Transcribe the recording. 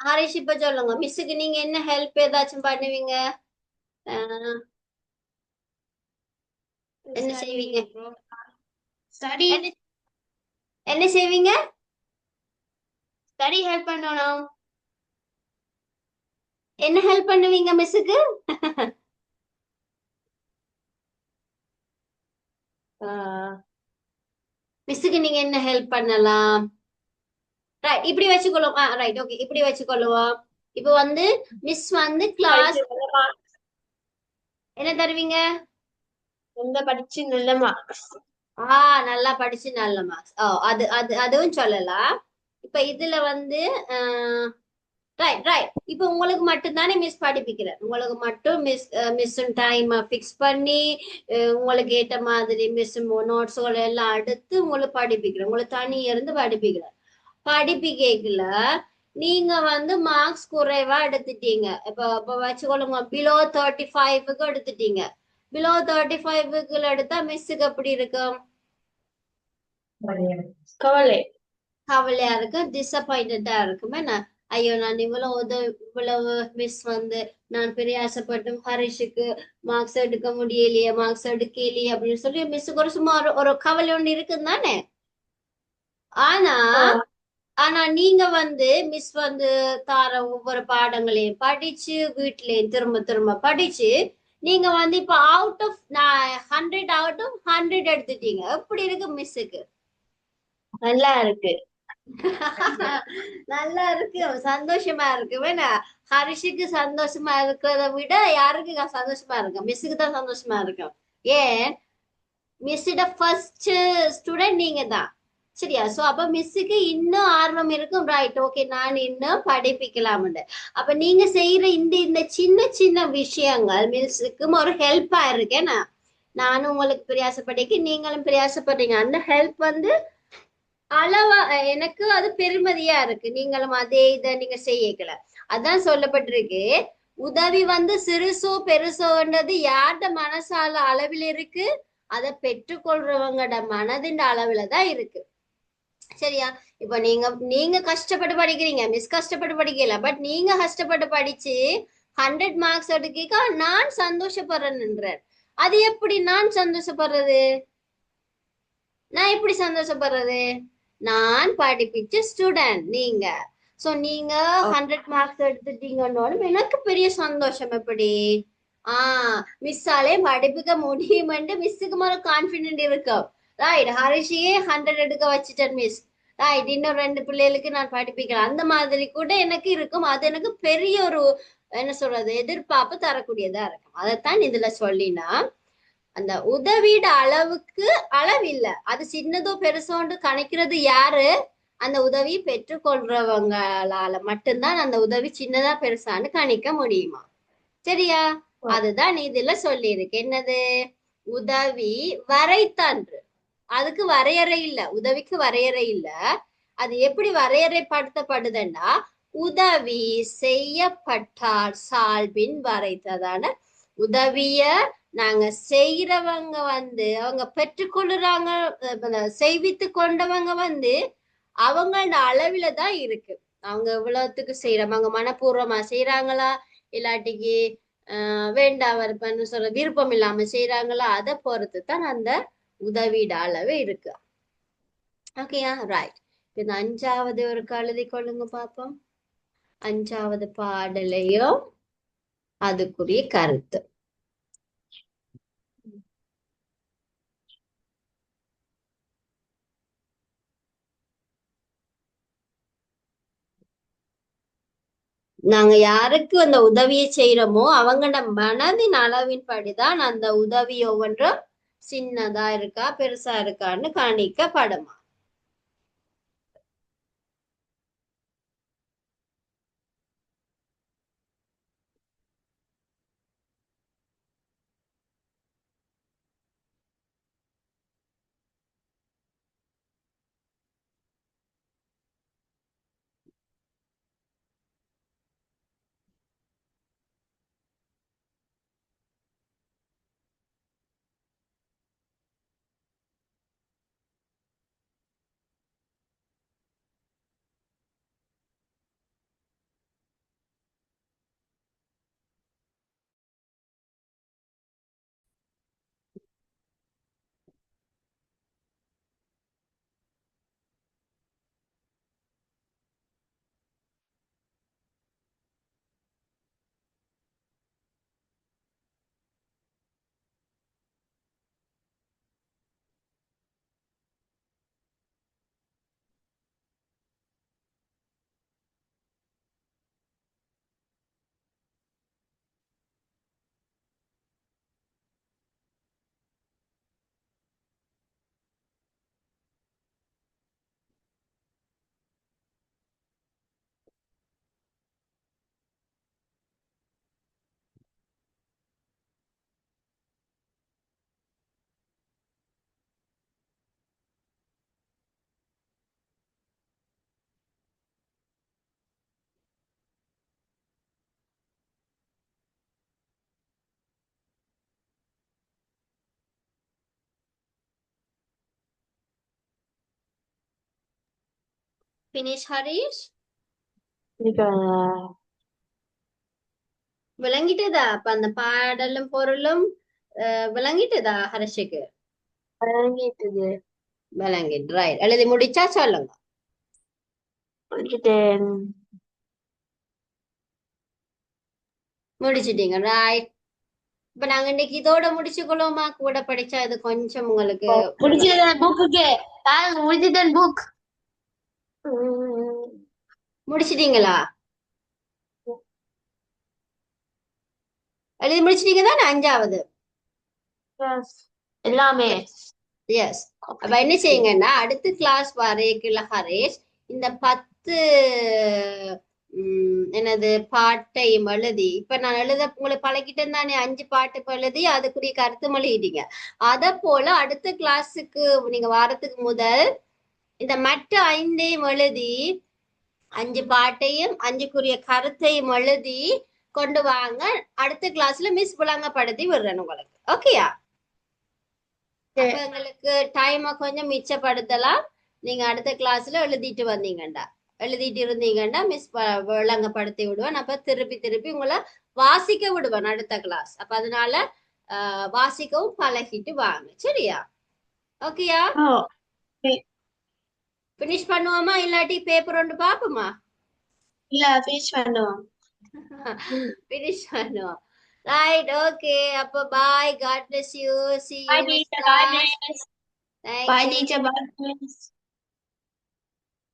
ஹரிஷ் இப்ப சொல்லுங்க, மிஸ்ஸுக்கு நீங்க என்ன ஹெல்ப் ஏதாச்சும் பண்ணுவீங்க? அஹ், என்ன செய்வீங்க? Studying, bro. Study, என்ன என்ன செய்வீங்க? study help பண்ணணும். என்ன ஹெல்ப் பண்ணுவீங்க மிஸ்ஸுக்கு? மிஸ்ஸுக்கு நீங்க என்ன ஹெல்ப் பண்ணலாம்? ரைட், இப்படி வச்சுக்கொள்ளும். ரைட், ஓகே, இப்படி வச்சுக்கொள்ளுவோம். இப்போ வந்து மிஸ் வந்து படிச்சு கிளாஸ் நல்ல marks. என்ன தருவீங்க? நல்லா படிச்சு நல்ல மார்க்ஸ். நல்லா படிச்சு நல்ல மார்க்ஸ். ஓ, அது அது அதுவும் சொல்லலாம். இப்ப இதுல வந்து ரைட் ரைட், இப்ப உங்களுக்கு மட்டும் தானே மிஸ் படிப்பிக்கிறேன். உங்களுக்கு மட்டும் மிஸ் டைம் ஃபிக்ஸ் பண்ணி உங்களுக்கு ஏத்த மாதிரி மிஸ் நோட்ஸ்கள் எல்லாம் எடுத்து உங்களுக்கு படிப்பிக்கிறேன். உங்களுக்கு தனி இருந்து படிப்பிக்கிறேன். படிப்பிக்கல நீங்க வந்து மார்க்ஸ் குறைவா எடுத்துட்டீங்க. இப்ப வச்சுக்கொள்ளுங்க, பிலோ 35க்கு எடுத்துட்டீங்க. பிலோ 35க்கு எடுத்தா மிஸ்ஸுக்கு எப்படி இருக்கும்? கவலை. கவலையா இருக்கு, டிசப்பாயிண்டடா இருக்குமே. நான் ஐயோ, நான் இவ்வளவு மிஸ் வந்து நான் பிரயாசப்பட்டும் ஹரிஷுக்கு மார்க்ஸ் எடுக்க முடியலையே, மார்க்ஸ் எடுக்கலையே அப்படின்னு சொல்லி மிஸ்ஸுக்கு ஒரு சும்மா ஒரு கவலை ஒண்ணு இருக்குன்னு தானே. ஆனா ஆ, ஆனா நீங்க வந்து மிஸ் வந்து தார ஒவ்வொரு பாடங்களையும் படிச்சு வீட்லயும் திரும்ப திரும்ப படிச்சு நீங்க வந்து இப்ப அவுட் ஆஃப் நான் 100 எடுத்துட்டீங்க. எப்படி இருக்கு மிஸ்ஸுக்கு? நல்லா இருக்கு. நல்லா இருக்கு, சந்தோஷமா இருக்கு. வேணா ஹரிஷுக்கு சந்தோஷமா இருக்கிறத விட யாருக்கு சந்தோஷமா இருக்கு? மிஸ்ஸுக்கு தான் சந்தோஷமா இருக்கும். ஏன்? மிஸ்ஸோட ஃபர்ஸ்ட் ஸ்டூடெண்ட் நீங்க தான். சரியா? சோ அப்ப மிஸ்ஸுக்கு இன்னும் ஆர்வம் இருக்கும். ரைட், ஓகே, நான் இன்னும் படிப்பிக்கலாம்னு. அப்ப நீங்க செய்யற இந்த இந்த சின்ன சின்ன விஷயங்கள் மிஸ்ஸுக்கும் ஒரு ஹெல்ப்பா இருக்கேன்னா, நானும் உங்களுக்கு பிரயாசப்பட்டேக்கு நீங்களும் பிரயாசப்படுறீங்க. அந்த ஹெல்ப் வந்து அளவா எனக்கு அது பெருமதியா இருக்கு. நீங்களும் அதே இதை நீங்க செய்யக்கல. அதான் சொல்லப்பட்டிருக்கு, உதவி வந்து சிறுசோ பெருசோன்றது யார்ட மனசால அளவில் இருக்கு, அதை பெற்றுக்கொள்றவங்கட மனதின் அளவுல தான் இருக்கு. சரியா? இப்ப நீங்க நீங்க கஷ்டப்பட்டு படிக்கிறீங்க, மிஸ் கஷ்டப்பட்டு படிக்கல. பட் நீங்க கஷ்டப்பட்டு படிச்சு 100 மார்க்ஸ் எடுக்க நான் சந்தோஷப்படுறேன்ன்ற. அது எப்படி நான் சந்தோஷப்படுறது? நான் எப்படி சந்தோஷப்படுறது? நான் படிப்பிச்ச ஸ்டூடெண்ட் நீங்க. சோ நீங்க ஓ, 100 மார்க்ஸ் எடுத்துட்டீங்கன்னு எனக்கு பெரிய சந்தோஷம். எப்படி? மிஸ்ஸாலே படிப்புக்க முடியுமென்று மிஸ்ஸுக்கு மேல கான்பிடென்ட் இருக்கும். ரைட், ஹரிஷியே 100 எடுக்க வச்சுட்டேன் மிஸ். ரைட், இன்னும் 2 பிள்ளைகளுக்கு நான் படிப்பிக்கலாம். அந்த மாதிரி கூட எனக்கு இருக்கும். அது எனக்கு பெரிய ஒரு என்ன சொல்றது எதிர்பார்ப்பு தரக்கூடியதா இருக்கும். அதைத்தான் இதுல சொல்லினா, அந்த உதவிட அளவுக்கு அளவில்ல. அது சின்னதோ பெருசோன்னு கணக்கிறது யாரு? அந்த உதவி பெற்றுக்கொள்றவங்களால மட்டும்தான் அந்த உதவி சின்னதா பெருசான்னு கணிக்க முடியுமா. சரியா? ஓ. அதுதான் இதுல சொல்லியிருக்கு. என்னது? உதவி வரைத்தன்று. அதுக்கு வரையறை இல்ல, உதவிக்கு வரையறை இல்ல. அது எப்படி வரையறைப்படுத்தப்படுதுன்னா, உதவி செய்யப்பட்டால் சால்பின் வரைத்ததான உதவிய நாங்க செய்யறவங்க வந்து அவங்க பெற்றுக்கொள்ளுறாங்க, செய்வித்து கொண்டவங்க வந்து அவங்களோட அளவில தான் இருக்கு. அவங்க இவ்வளவுத்துக்கு செய்யறாங்க, அவங்க மனப்பூர்வமா செய்யறாங்களா, இல்லாட்டிக்கு வேண்டாம் வரப்பன்னு சொல்ற விருப்பம் இல்லாம செய்யறாங்களா, அதை பொறுத்து தான் அந்த உதவிட அளவு இருக்கு. ஓகேயா? ரைட். இந்த 5வது ஒரு கழுதி கொள்ளுங்க பாப்போம். 5வது பாடலையும் அதுக்குரிய கருத்து. நாங்க யாருக்கு அந்த உதவியை செய்யறோமோ அவங்களோட மனதின் அளவின் படிதான் அந்த உதவி ஒவ்வொன்றும் சின்னதா இருக்கா பெருசா இருக்கான்னு காணிக்கப்படுமா. finish ஹரிஷ் இப்ப விளங்கிட்டதா அப்ப அந்த பாடலும் பொருளும் விளங்கிட்டதா ஹரிஷுக்கு வழங்கிட்டது விளங்கிட்டு ரைட் எழுதி முடிச்சா சொல்லுங்க முடிச்சிட்டேன். முடிச்சிட்டீங்க ரைட் இப்ப நாங்க இன்னைக்கு இதோட முடிச்சுக்கொள்ளுமா கூட படிச்சா இது கொஞ்சம் உங்களுக்கு முடிச்சிட்டேன் புக்குக்கு முடிச்சிட்டேன் புக். முடிச்சிட்டீங்களா எழுதி முடிச்சிட்டீங்க தானே 5வது எல்லாமே எஸ் அப்ப என்ன செய்யுங்கன்னா அடுத்த கிளாஸ் வரைக்குள்ள ஹரேஷ் இந்த 10 என்னது பாட்டையும் எழுதி இப்ப நான் எழுத உங்களுக்கு பழகிட்டேன் தானே 5 பாட்டு இப்ப எழுதி அதுக்குரிய கருத்து எழுதிட்டீங்க அத போல அடுத்த கிளாஸுக்கு நீங்க வாரத்துக்கு முதல் இந்த மற்ற 5ஐயும் எழுதி 5 பாட்டையும் 5க்குரிய கருத்தையும் எழுதி கொண்டு வாங்க அடுத்த கிளாஸ்ல மிஸ் விளங்கப்படுத்தி விடுறேன் உங்களுக்கு ஓகேயா அப்ப எங்களுக்கு டைமை கொஞ்சம் மிச்சப்படுத்தலாம் நீங்க அடுத்த கிளாஸ்ல எழுதிட்டு இருந்தீங்கன்னா மிஸ் விளங்கப்படுத்தி விடுவேன் அப்ப திருப்பி திருப்பி உங்களை வாசிக்க விடுவேன் அடுத்த கிளாஸ் அப்ப அதனால வாசிக்கவும் பழகிட்டு வாங்க சரியா ஓகேயா பினிஷ் பண்ணுவோமா இல்லாட்டி பேப்பர் ஒன்று பாப்போமா இல்ல ஃபினிஷ் பண்ணுவோம். பினிஷ் பண்ணுவோம் ரைட் ஓகே அப்ப bye God bless you see you Bye next teacher, bye class miss. thank Bye you teacher, bye miss.